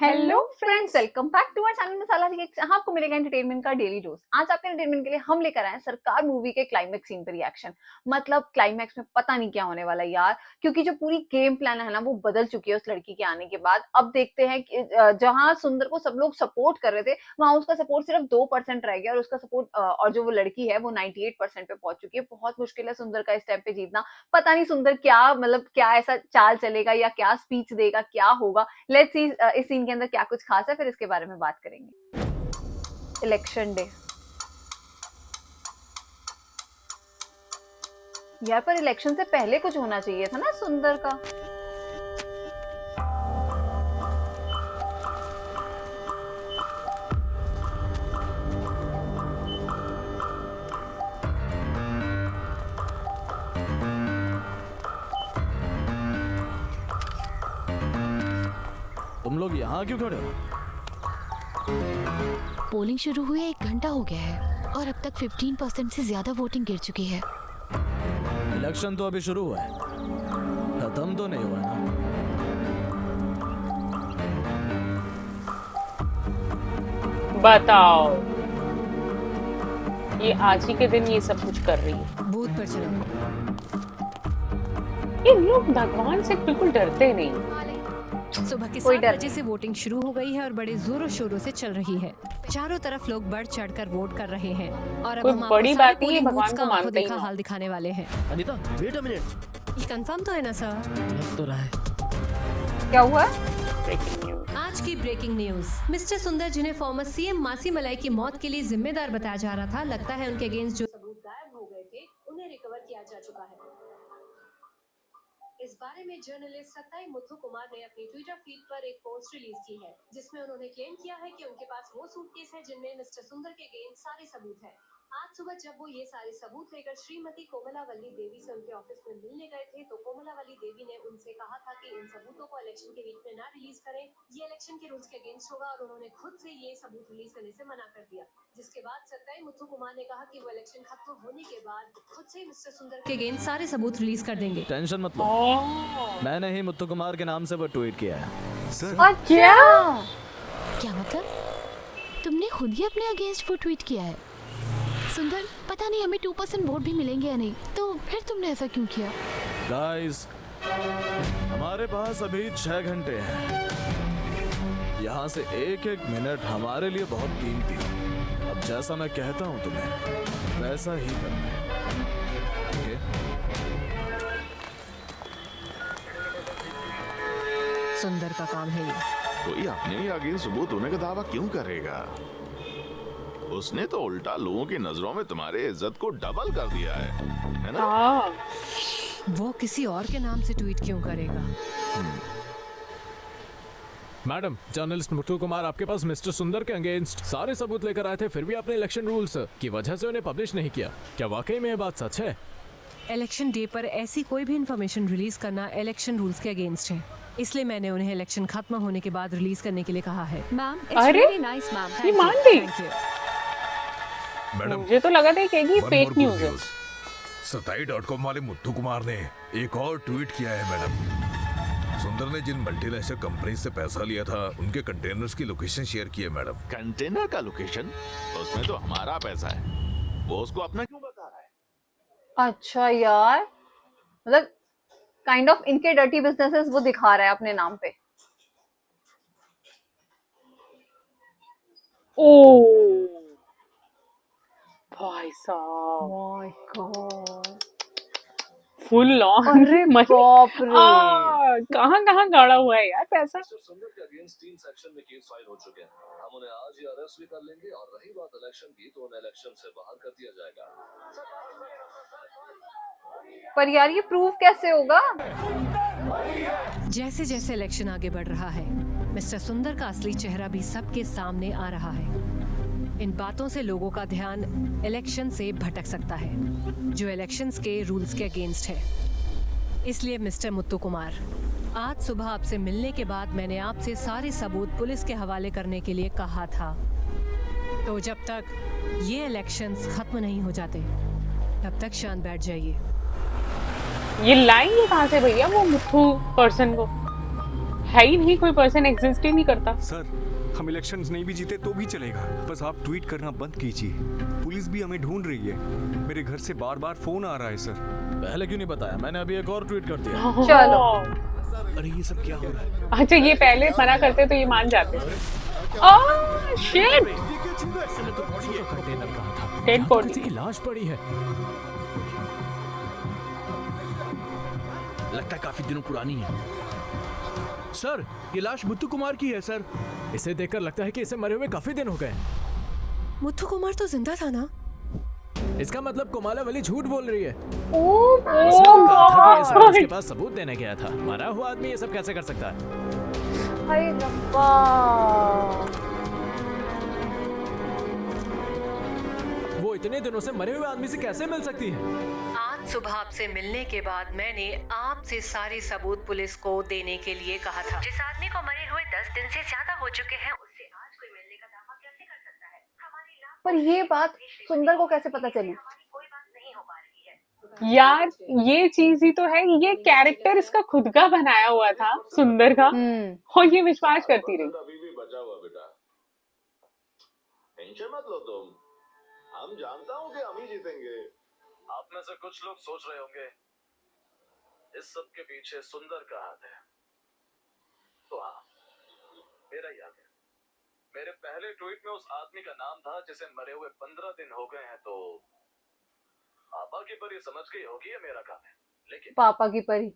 Hello friends, welcome back to our channel Masala reaction. हाँ, आपको मिलेगा एंटरटेनमेंट का डेली डोज। आज आपके एंटरटेनमेंट के लिए हम लेकर आए हैं सरकार मूवी के क्लाइमेक्स सीन पर रिएक्शन। मतलब क्लाइमेक्स में पता नहीं क्या होने वाला है यार, क्योंकि जो पूरी गेम प्लान है ना वो बदल चुकी है उस लड़की के आने के बाद। अब देखते हैं कि जहां सुंदर को सब लोग सपोर्ट कर रहे थे वहां उसका सपोर्ट सिर्फ 2% रह गया और उसका सपोर्ट और जो वो लड़की है वो 98% पे पहुंच चुकी है। बहुत मुश्किल है सुंदर का इस टाइम पे जीतना। पता नहीं सुंदर क्या मतलब क्या ऐसा चाल चलेगा या क्या स्पीच देगा, क्या होगा। लेट्स सी इस सीन के अंदर क्या कुछ खास है, फिर इसके बारे में बात करेंगे। इलेक्शन डे यार, पर इलेक्शन से पहले कुछ होना चाहिए था ना सुंदर का। तुम लोग यहाँ क्यों खड़े हो? पोलिंग शुरू हुए 1 घंटा हो गया है और अब तक 15% से ज्यादा वोटिंग गिर चुकी है। इलेक्शन तो अभी शुरू हुआ है, खत्म तो नहीं हुआ ना। बताओ, ये आज ही के दिन ये सब कुछ कर रही है। बूथ पर चलो। ये लोग भगवान से बिल्कुल डरते नहीं। सुबह के कोई 7 डर बजे से वोटिंग शुरू हो गई है और बड़े जोरों शोरों से चल रही है। चारों तरफ लोग बढ़ चढ़कर वोट कर रहे हैं और अब कोई हम आपको बड़ी सारे बात नहीं है, पोलिंग भगवान बूथ्स को का आंखों मानते ही देखा ना। हाल दिखाने वाले हैं। Anita, wait a minute. ये कंफर्म तो है ना सर? लग तो रहा है। क्या हुआ? Breaking news. आज की ब्रेकिंग न्यूज। मिस्टर सुंदर, जिन्हें फॉर्मर सीएम मासी मलाई की मौत के लिए जिम्मेदार बताया जा रहा था, लगता है उनके अगेंस्ट जो सबूत गायब हो गए थे उन्हें रिकवर किया जा चुका है। इस बारे में जर्नलिस्ट सत्ताई मुथु कुमार ने अपनी ट्विटर फीड पर एक पोस्ट रिलीज की है, जिसमें उन्होंने क्लेम किया है कि उनके पास वो सूटकेस है जिनमें मिस्टर सुंदर के अगेंस्ट सारे सबूत हैं। आज सुबह जब वो ये सारे सबूत लेकर श्रीमती कोमलावली देवी से उनके ऑफिस में मिलने गए थे, तो कोमलावली देवी ने उनसे कहा था कि इन सबूतों को इलेक्शन के वीक में ना रिलीज करें, ये इलेक्शन के रूल्स के अगेंस्ट होगा, और उन्होंने खुद से ये सबूत रिलीज करने से मना कर दिया। जिसके बाद सत्ताई मुथु कुमार ने कहा कि वो इलेक्शन खत्म होने के बाद खुद से मिस्टर सुंदर के अगेंस्ट सारे सबूत रिलीज कर देंगे। टेंशन मत लो, ओह, मैंने ही मुत्तु कुमार के नाम से वो ट्वीट किया है। अच्छा, क्या मतलब? तुमने खुद ही अपने अगेंस्ट वो ट्वीट किया है? सुंदर, पता नहीं हमें 2% वोट भी मिलेंगे या नहीं, तो फिर तुमने ऐसा क्यों किया? गाइस, हमारे पास अभी 6 घंटे हैं। यहाँ से एक एक मिनट हमारे लिए बहुत कीमती है। अब जैसा मैं कहता हूँ तुम्हें वैसा ही करना है। ओके? सुंदर का काम है ये। कोई अपने ही आगे सबूत होने का दावा क्यों करेगा? उसने तो उल्टा लोगों की नजरों में तुम्हारे इज्जत को डबल कर दिया है ना? हाँ, वो किसी और के नाम से ट्वीट क्यों करेगा? मैडम, जर्नलिस्ट मुथु कुमार आपके पास मिस्टर सुंदर के अगेंस्ट सारे सबूत लेकर आए थे, फिर भी आपने इलेक्शन रूल्स की वजह से उन्हें पब्लिश नहीं किया। क्या वाकई में ये बात सच है? इलेक्शन डे पर ऐसी कोई भी इंफॉर्मेशन रिलीज करना इलेक्शन रूल्स के अगेंस्ट है, इसलिए मैंने उन्हें इलेक्शन खत्म होने के बाद रिलीज करने के लिए कहा है। मैम, अरे, नाइस मैम, ये मान गई। Thank you. मैडम, मुझे तो लगा था कि वन फेक मोर न्यूज गुड है। न्यूज। सताई.com वाले मुत्तु कुमार ने एक और ट्वीट किया है मैडम। सुंदर ने जिन मल्टीनेशनल कंपनी से पैसा लिया था उनके कंटेनर्स की लोकेशन शेयर की है मैडम। कंटेनर का लोकेशन? उसमें तो हमारा पैसा है, वो उसको अपना क्यों बता रहा है? अच्छा यार, मतलब काइंड ऑफ इनके डर्टी बिजनेसेस वो दिखा रहा है अपने नाम पे। ओह भाई साहब, माय गॉड, फुल ऑन। अरे बाप रे। कहाँ कहाँ गाड़ा हुआ है यार पैसा। सुंदर के अगेंस्ट 3 सेक्शन में केस फाइल हो चुके हैं। हम उन्हें आज ही अरेस्ट भी कर लेंगे, और रही बात इलेक्शन की, तो उन्हें इलेक्शन से बाहर कर दिया जाएगा। पर यार ये प्रूव कैसे होगा? जैसे जैसे इलेक्शन आगे बढ़ रहा है, मिस्टर सुंदर का असली चेहरा भी सबके सामने आ रहा है। इन बातों से लोगों का ध्यान इलेक्शन से भटक सकता है, जो इलेक्शंस के रूल्स के अगेंस्ट है। इसलिए मिस्टर मुत्तु कुमार, आज सुबह आपसे मिलने के बाद मैंने आपसे सारे सबूत पुलिस के हवाले करने के लिए कहा था। तो जब तक ये इलेक्शंस खत्म नहीं हो जाते, तब तक शांत बैठ जाइए। ये लाएंगे कहाँ से भैया वो मुथु पर्सन को? है ही नहीं, कोई पर्सन एग्जिस्ट ही नहीं करता। सर हम इलेक्शंस नहीं भी जीते तो भी चलेगा, बस आप ट्वीट करना बंद कीजिए। पुलिस भी हमें ढूंढ रही है, मेरे घर से बार बार फोन आ रहा है सर। पहले क्यों नहीं बताया? मैंने अभी एक और ट्वीट कर दिया। चलो। अरे ये सब क्या हो रहा है? अच्छा, ये पहले मना करते तो ये मान जाते। ओह शिट, कंटेनर कहाँ था? डेड यहाँ तो बॉडी। किसी की लाश पड़ी है। लगता है काफी दिनों पुरानी है। सर, ये लाश मुत्तू कुमार की है सर। इसे देखकर लगता है कि इसे मरे हुए काफी दिन हो गए। मुथु कुमार तो जिंदा था ना? इसका मतलब कोमालावली झूठ बोल रही है। ओह इसने तो कहा था कि ये सब उसके गॉड, पास सबूत देने गया था। मरा हुआ आदमी ये सब कैसे कर सकता है? हाय रब्बा। वो इतने दिनों से मरे हुए आदमी से कैसे मिल सकती है? आज सुबह आपसे मिलने के बाद मैंने आपसे सारे सबूत पुलिस को देने के लिए कहा था। जिस आदमी को मरे हुए 10 दिन से ज्यादा हो चुके हैं, उससे आज कोई मिलने का दावा कैसे कर सकता है? हमारी लाख पर ये बात सुंदर को कैसे पता चली? कोई बात नहीं हो पा रही है। यार ये चीज ही तो है, ये कैरेक्टर इसका खुद का बनाया हुआ था सुंदर का, और ये विश्वास करती रही। अभी भी बचा हुआ बेटा, टेंशन मत लो तुम, हम जानता हूँ कि हम ही जीतेंगे। आप में से कुछ लोग सोच रहे होंगे इस सब के पीछे सुंदर का हाथ है। तो हाँ, मेरा ही हाथ है। मेरे पहले ट्वीट में उस आदमी का नाम था जिसे मरे हुए 15 दिन हो गए हैं। तो पापा की परी समझ गई होगी ये मेरा काम है, लेकिन पापा की परी।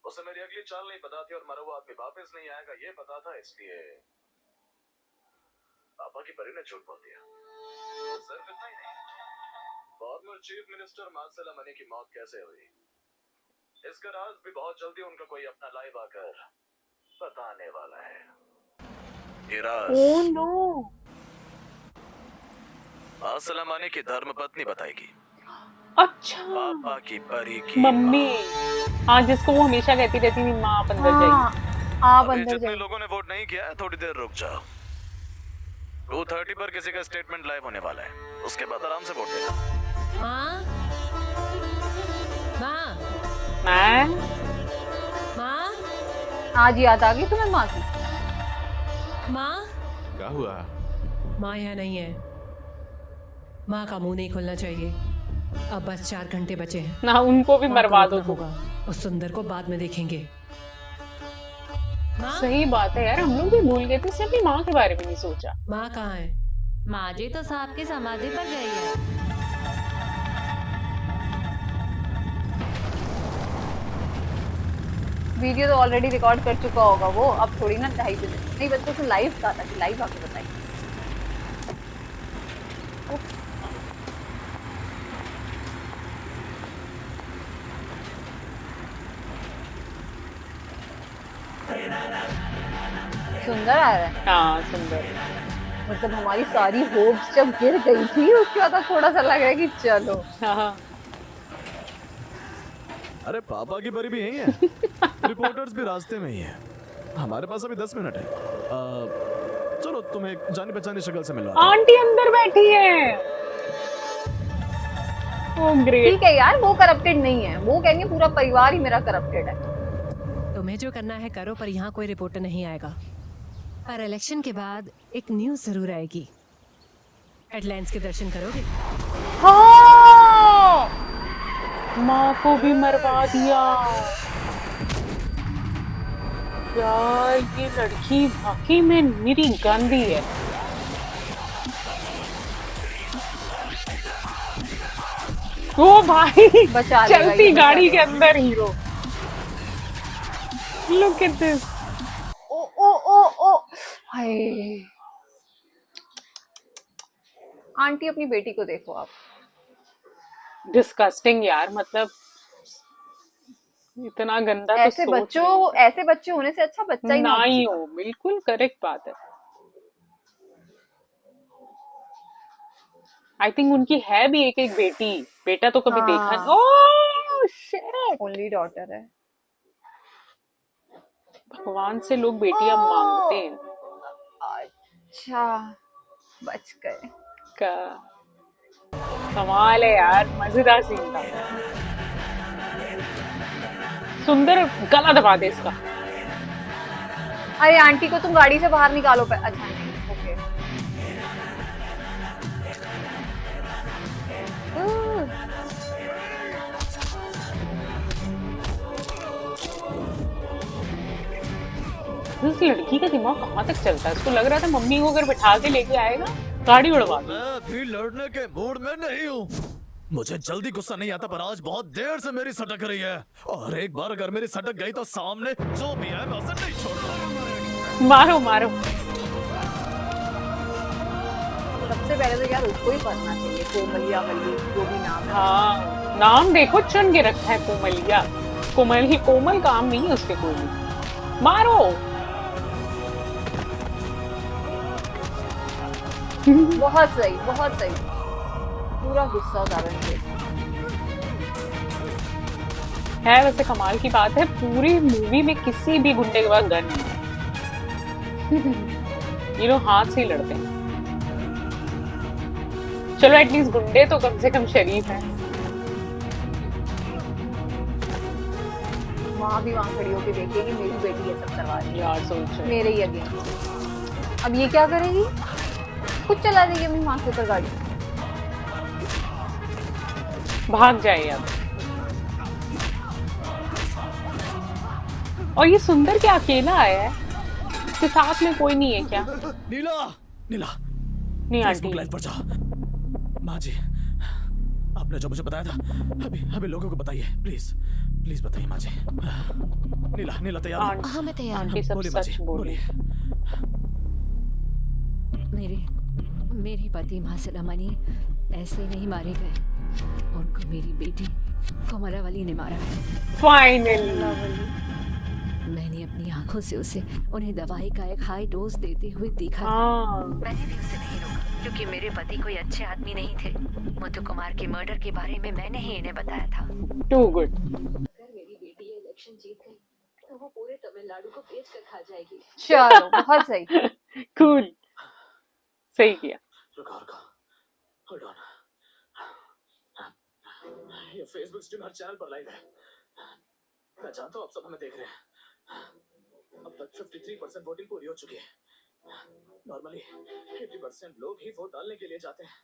उसे मेरी अगली चाल नहीं पता थी और मरा हुआ आदमी वापस नहीं आएगा ये पता था, इसलिए पापा की परी ने झूठ बोल दिया। सिर्फ इतना ही नहीं, former chief minister Marcela money की मौत कैसे हुई इसका राज भी बहुत जल्दी उनका कोई अपना लाइव आकर बताने वाला है। ये राज ओह नो, मार्सेला मनी की धर्मपत्नी बताएगी, अच्छा पापा की परी की मम्मी। हाँ, जिसको वो हमेशा कहती रहती थी माँ आप अंदर जाइए। हाँ, आप अभी अंदर जितने जाइए। लोगों ने वोट नहीं किया है थोड़ी देर रुक जाओ। 2:30 पर किसी का स्टेटमेंट लाइव होने वाला है, उसके बाद आराम से वोट देना। माँ, माँ, मैं माँ, आज याद आ गई तुम्हें माँ की? माँ, क्या हुआ? माँ यहाँ नहीं है। माँ का मुंह नहीं खोलना चाहिए। अब बस 4 घंटे बचे हैं। ना, उनको भी माँ को मरवा दो रोकना तुम। होगा। उस सुंदर को बाद में देखेंगे। माँ, सही बात है यार, हम लोग भी भूल गए थे, सिर्फ अपनी माँ के बारे में नहीं सोचा। माँ कहाँ है? माँ जी तो साहब की समाधि पर गई है। वीडियो तो ऑलरेडी रिकॉर्ड कर चुका होगा वो, अब थोड़ी ना 2.5 बजे नहीं बच्चों से लाइव कहा था कि लाइव आके बताइए। सुंदर आ रहा है। हाँ सुंदर। मतलब हमारी सारी होप्स जब गिर गई थी उसके बाद अब थोड़ा सा लग रहा है कि चलो। हाँ, अरे पापा की परी भी यही है। रिपोर्टर्स भी रास्ते में ही है। हमारे पास अभी 10 मिनट है। चलो तुम्हें एक जानी पहचानी शक्ल से मिलवा। आंटी अंदर बैठी है। Oh great. ठीक है यार, वो करप्टेड नहीं है, वो कह रही है पूरा परिवार ही मेरा करप्टेड है। तुम्हें जो करना है करो, पर यहाँ कोई रिपोर्टर नहीं आएगा। पर इलेक्शन के बाद एक न्यूज़ जरूर आएगी। हेडलाइंस के दर्शन करोगे? हाँ! माँ को भी मरवा दिया यार, ये लड़की वाकई में मेरी गांधी है। ओ भाई, बचा लेगा चलती ये, बचा गाड़ी लेगा। के अंदर hero. Look at this. Oh oh oh oh hi. Aunty अपनी बेटी को देखो आप। डिस्कस्टिंग यार, मतलब इतना गंदा तो ऐसे सोच ऐसे बच्चे होने से अच्छा बच्चा ही ना ना ही हो। हो। बिल्कुल करेक्ट बात है। आई थिंक उनकी है भी एक बेटी, बेटा तो कभी देखा नहीं। ओह शिट, ओनली डॉटर है। भगवान से लोग बेटियां मांगते हैं। अच्छा, बच गए। का कमाल है यार, मजेदार सीन था। सुंदर गला दबा दे इसका। अरे आंटी को तुम गाड़ी से बाहर निकालो अच्छा नहीं, ओके। इस लड़की का दिमाग कहाँ तक चलता है? उसको लग रहा था मम्मी को अगर बिठा के लेके आएगा गाड़ी उड़वा मैं अभी लड़ने के मूड में नहीं हूँ। मुझे जल्दी गुस्सा नहीं आता, पर आज बहुत देर से मेरी सटक रही है, और एक बार अगर मेरी सटक गई तो सामने जो भी है मैं उसे नहीं छोड़ूंगा। मारो मारो। सबसे पहले तो यार उसको ही पढ़ना चाहिए, कोमलिया मल्ली जो भी नाम है। हाँ नाम देखो चुन के रखा है कोमलिया। कोमल ही कोमल काम नहीं है उसके कोई भी। मारो। बहुत सही, बहुत सही। पूरा गुस्सा उतारा इनके। है वैसे कमाल की बात है, पूरी मूवी में किसी भी गुंडे के पास गन नहीं। ये लोग हाथ से ही लड़ते हैं। चलो एटलीस्ट गुंडे तो कम से कम शरीफ हैं। वहां खड़ी होके देखिए कि मेरी बेटी ये सब करवा रही है यार सोच मेरे ही अगेंस्ट। अब ये क्या करेगी? खुद चला देगी अपनी माँ के ऊपर गाड़ी। भाग जाए अब। और ये सुंदर क्या अकेला आया है? इसके साथ में कोई नहीं है क्या? नीला, नीला, नहीं फेसबुक आंटी। लाइव पर जाओ। माँ जी, आपने जो मुझे बताया था अभी अभी लोगों को बताइए, प्लीज प्लीज बताइए माँ जी। नीला, नीला तैयार हो? हाँ मैं तैयार आंटी सब बोलिए माँ जी, सच बोलिए। मेरे पति मासलामनी ऐसे नहीं मारे गए, उनको मेरी बेटी कमलावली ने मारा है। फाइनली मैंने अपनी आंखों से उन्हें दवाई का एक हाई डोज देते हुए देखा था। मैंने भी उसे नहीं रोका क्योंकि मेरे पति कोई अच्छे आदमी नहीं थे। मुथु कुमार के मर्डर के बारे में मैंने ही इन्हें बताया था। Too good. अगर मेरी बेटी ये इलेक्शन जीत गई तो वो पूरे तमिलनाडु को बेच कर खा जाएगी। चलो बहुत सही। कूल, सही किया। Hold on. ये फेसबुक स्ट्रीम हर चैनल पर लाइव है। मैं जानता हूँ आप सब हमें देख रहे हैं। अब तक 53% वोटिंग पूरी हो चुकी है। नॉर्मली 80% लोग ही वोट डालने के लिए जाते हैं,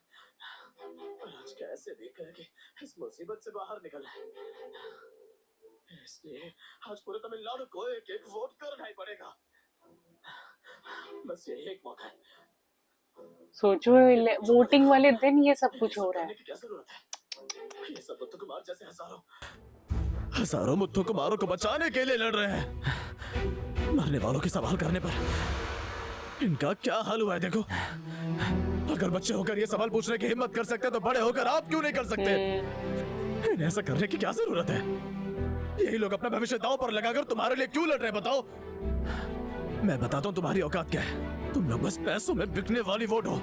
पर आज कैसे भी करके इस मुसीबत से बाहर निकलना है। इसलिए आज पूरे तमिलनाडु को एक एक वोट करना ही पड़ेगा। बस यही एक मौका है। सोचो वोटिंग वाले दिन ये सब कुछ हो रहा है। क्या जरूरत है? ये सब मुथु कुमार जैसे हजारों मुथु कुमारों को बचाने के लिए लड़ रहे हैं। मरने वालों की सवाल करने पर इनका क्या हाल हुआ है देखो। अगर बच्चे होकर ये सवाल पूछने की हिम्मत कर सकते तो बड़े होकर आप क्यों नहीं कर सकते? इन्हें ऐसा करने की क्या जरूरत है? यही लोग अपना भविष्य दांव पर लगाकर तुम्हारे लिए क्यों लड़ रहे हैं बताओ? मैं बताता हूँ तुम्हारी औकात क्या है। तुम लोग बस पैसों में बिकने वाली वोट हो।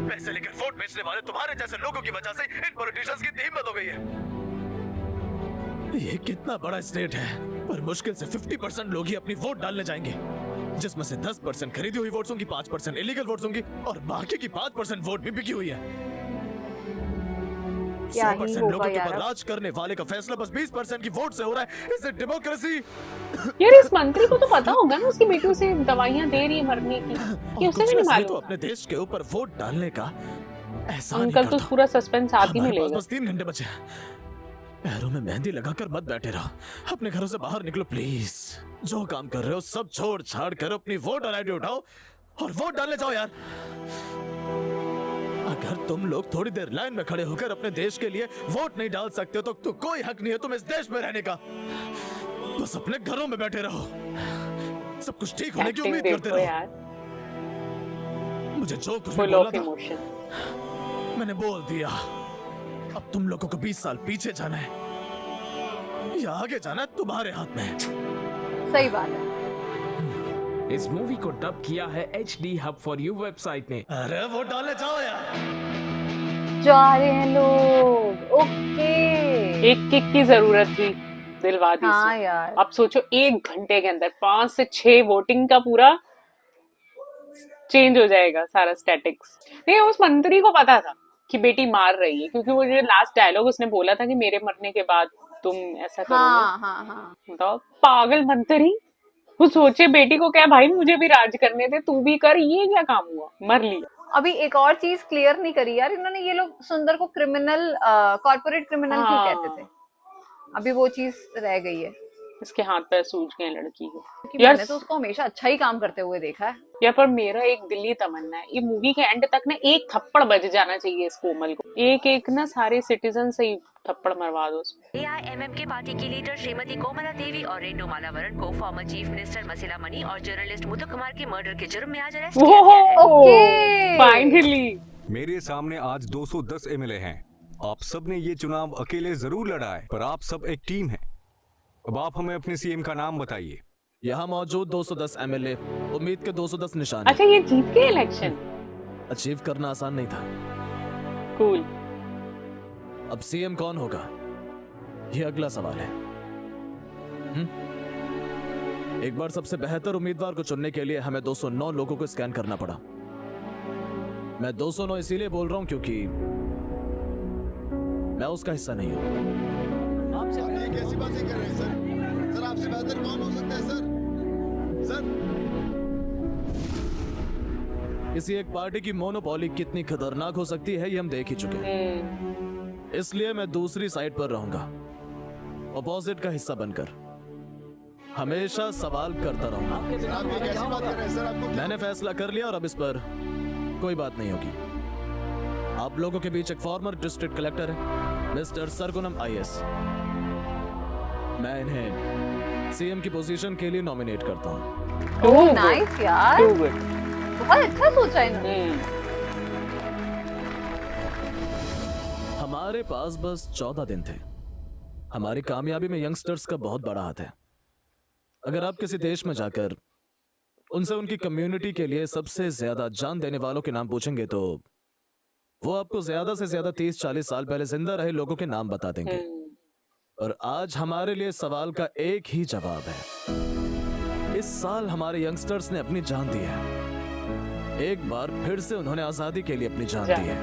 पैसे लेकर वोट बेचने वाले तुम्हारे जैसे लोगों की वजह से इन पॉलिटिशियंस की इतनी हिम्मत हो गई है। ये कितना बड़ा स्टेट है, पर मुश्किल से 50% लोग ही अपनी वोट डालने जाएंगे, जिसमें से 10% खरीदी हुई वोट्स होंगी, 5% इलीगल वोट्स होंगी, और बाकी की 5% वोट भी बिकी हुई है। 100% लोगों के ऊपर राज करने वाले का फैसला बस 20% की वोट से हो रहा है। इसे डेमोक्रेसी। यार इस मंत्री को तो पता होगा ना उसकी बेटी उसे दवाइयां दे रही है मरने की, कि उसे भी नहीं मालूम। तो अपने देश के ऊपर वोट डालने का ऐसा अंकल तो पूरा सस्पेंस साथ ही में लेगा। बस 3 घंटे बचे। पैरों में मेहंदी लगाकर मत बैठे रहो, अपने घरों से बाहर निकलो प्लीज। जो काम कर रहे हो सब छोड़ छाड़ कर अपनी वोटर आईडी उठाओ और वोट डालने जाओ यार। अगर तुम लोग थोड़ी देर लाइन में खड़े होकर अपने देश के लिए वोट नहीं डाल सकते हो तो कोई हक नहीं है तुम इस देश में रहने का। बस अपने घरों में बैठे रहो, सब कुछ ठीक होने की उम्मीद करते रहो। मुझे जो कुछ बोलना था मैंने बोल दिया। अब तुम लोगों को 20 साल पीछे जाना है या आगे जाना है तुम्हारे हाथ में। सही बात है। इस मूवी को डब किया है HD Hub for You website ने। अरे वोट डालने जाओ यार। जा रहे हैं लोग। ओके। एक किक की जरूरत थी दिलवादी हाँ से। यार। अब सोचो 1 घंटे के अंदर 5 से 6 वोटिंग का पूरा चेंज हो जाएगा सारा स्टैटिक्स। नहीं उस मंत्री को पता था कि बेटी मार रही है, क्योंकि वो जो लास्ट डायलॉग उसने बोला था कि मेरे मरने के बाद तुम ऐसा करोगे। हाँ। बताओ पागल मंत्री। वो सोचे बेटी को क्या भाई मुझे भी राज करने दे, तू भी कर, ये क्या काम हुआ, मर लिया। अभी एक और चीज क्लियर नहीं करी यार इन्होंने, ये लोग सुंदर को क्रिमिनल, कॉर्पोरेट क्रिमिनल क्यों कहते थे? अभी वो चीज रह गई है। इसके हाथ पैर सूज गए लड़की को। क्योंकि मैंने तो उसको हमेशा अच्छा ही काम करते हुए देखा है। यार पर मेरा एक दिली तमन्ना है, ये मूवी के एंड तक ना एक थप्पड़ बज जाना चाहिए इस कोमल को, एक एक ना सारे सिटीजन से ही थप्पड़ मरवा दो उसको। AIMM के पार्टी की लीडर श्रीमती कोमला देवी और रेणु मालावरण को फॉर्मर चीफ मिनिस्टर मसीला मनी और जर्नलिस्ट मुथु कुमार के मर्डर के जुर्म में आज अरेस्ट किया गया है। फाइनली मेरे सामने आज 210 MLA हैं। आप सब ने ये चुनाव अकेले जरूर लड़ा है, पर आप सब एक टीम है। अब आप हमें अपने सीएम का नाम बताइए। यहाँ मौजूद 210 MLA उम्मीद के 210 निशाने। अच्छा ये जीत गए इलेक्शन? अचीव करना आसान नहीं था। कूल। अब सीएम कौन होगा ये अगला सवाल है। एक बार सबसे बेहतर उम्मीदवार को चुनने के लिए हमें 209 लोगों को स्कैन करना पड़ा। मैं 209 इसीलिए बोल रहा हूं क्योंकि मैं उसका हिस्सा नहीं हूं। आप ये कैसी बातें कर रहे हैं सर? सर आपसे बेहतर कौन हो सकता है सर? सर किसी एक पार्टी की मोनोपोली कितनी खतरनाक हो सकती है ये हम देख ही चुके हैं। इसलिए मैं दूसरी साइड पर रहूंगा, अपोजिट का हिस्सा बनकर हमेशा सवाल करता रहूंगा। आप ये कैसी बात कर रहे हैं सर? आपको मैंने फैसला कर लिया और अब इस पर कोई बात नहीं होगी। आप लोगों के बीच एक फॉर्मर डिस्ट्रिक्ट कलेक्टर है, मिस्टर सरगुनम IS। मैं इन्हें सीएम की पोजीशन के लिए नॉमिनेट करता हूँ। ओह नाइस यार, बहुत अच्छा सोचा इन्होंने। हमारे पास बस 14 दिन थे। हमारी कामयाबी में यंगस्टर्स का बहुत बड़ा हाथ है। अगर आप किसी देश में जाकर उनसे उनकी कम्युनिटी के लिए सबसे ज्यादा जान देने वालों के नाम पूछेंगे तो वो आपको ज्यादा से ज्यादा 30-40 साल पहले जिंदा रहे लोगों के नाम बता देंगे। और आज हमारे लिए सवाल का एक ही जवाब है। इस साल हमारे यंगस्टर्स ने अपनी जान दी है। एक बार फिर से उन्होंने आजादी के लिए अपनी जान दी है।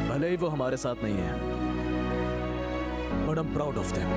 भले ही वो हमारे साथ नहीं है, but I am proud of them.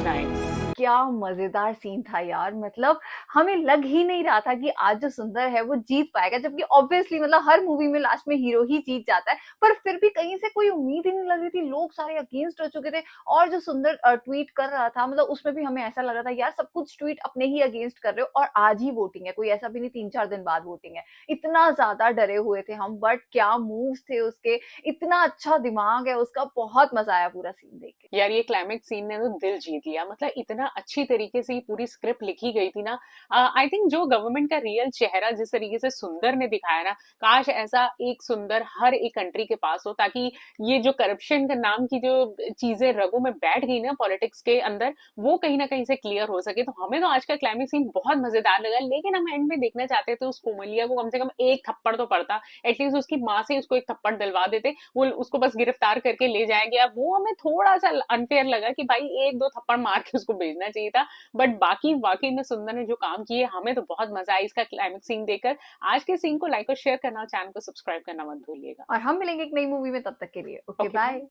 Nice. क्या मजेदार सीन था यार, मतलब हमें लग ही नहीं रहा था कि आज जो सुंदर है वो जीत पाएगा, जबकि ऑब्वियसली मतलब हर मूवी में लास्ट में हीरो ही जीत जाता है, पर फिर भी कहीं से कोई उम्मीद ही नहीं लग रही थी। लोग सारे अगेंस्ट हो चुके थे और जो सुंदर ट्वीट कर रहा था, मतलब उसमें भी हमें ऐसा लग रहा था यार सब कुछ ट्वीट अपने ही अगेंस्ट कर रहे हो और आज ही वोटिंग है, कोई ऐसा भी नहीं 3-4 दिन बाद वोटिंग है। इतना ज्यादा डरे हुए थे हम, बट क्या मूव्स थे उसके, इतना अच्छा दिमाग है उसका, बहुत मजा आया पूरा सीन देख के। यार ये क्लाइमेक्स सीन ने तो दिल जीत लिया, मतलब इतना अच्छी तरीके से ये पूरी स्क्रिप्ट लिखी गई थी ना। आई थिंक जो गवर्नमेंट का रियल चेहरा जिस तरीके से सुंदर ने दिखाया ना, काश ऐसा एक सुंदर हर एक कंट्री के पास हो, ताकि ये जो करप्शन का नाम की जो चीजें रगों में बैठ गई ना पॉलिटिक्स के अंदर, वो कहीं ना कहीं से क्लियर हो सके। तो हमें तो आज का क्लाइमेक्स सीन बहुत मजेदार लगा, लेकिन हम एंड में देखना चाहते थे उस कोमलिया को कम से कम एक थप्पड़ तो पड़ता, एटलीस्ट उसकी माँ से उसको एक थप्पड़ दिलवा देते। वो उसको बस गिरफ्तार करके ले जाएंगे, वो हमें थोड़ा सा अनफेयर लगा कि भाई 1-2 थप्पड़ मार के उसको भेजना चाहिए था। बट बाकी वाकई में सुंदर ने जो काम किए, हमें तो बहुत मजा आया इसका क्लाइमेक्स सीन देखकर। आज के सीन को लाइक और शेयर करना और चैनल को सब्सक्राइब करना मत भूलिएगा। और हम मिलेंगे एक नई मूवी में, तब तक के लिए ओके बाय।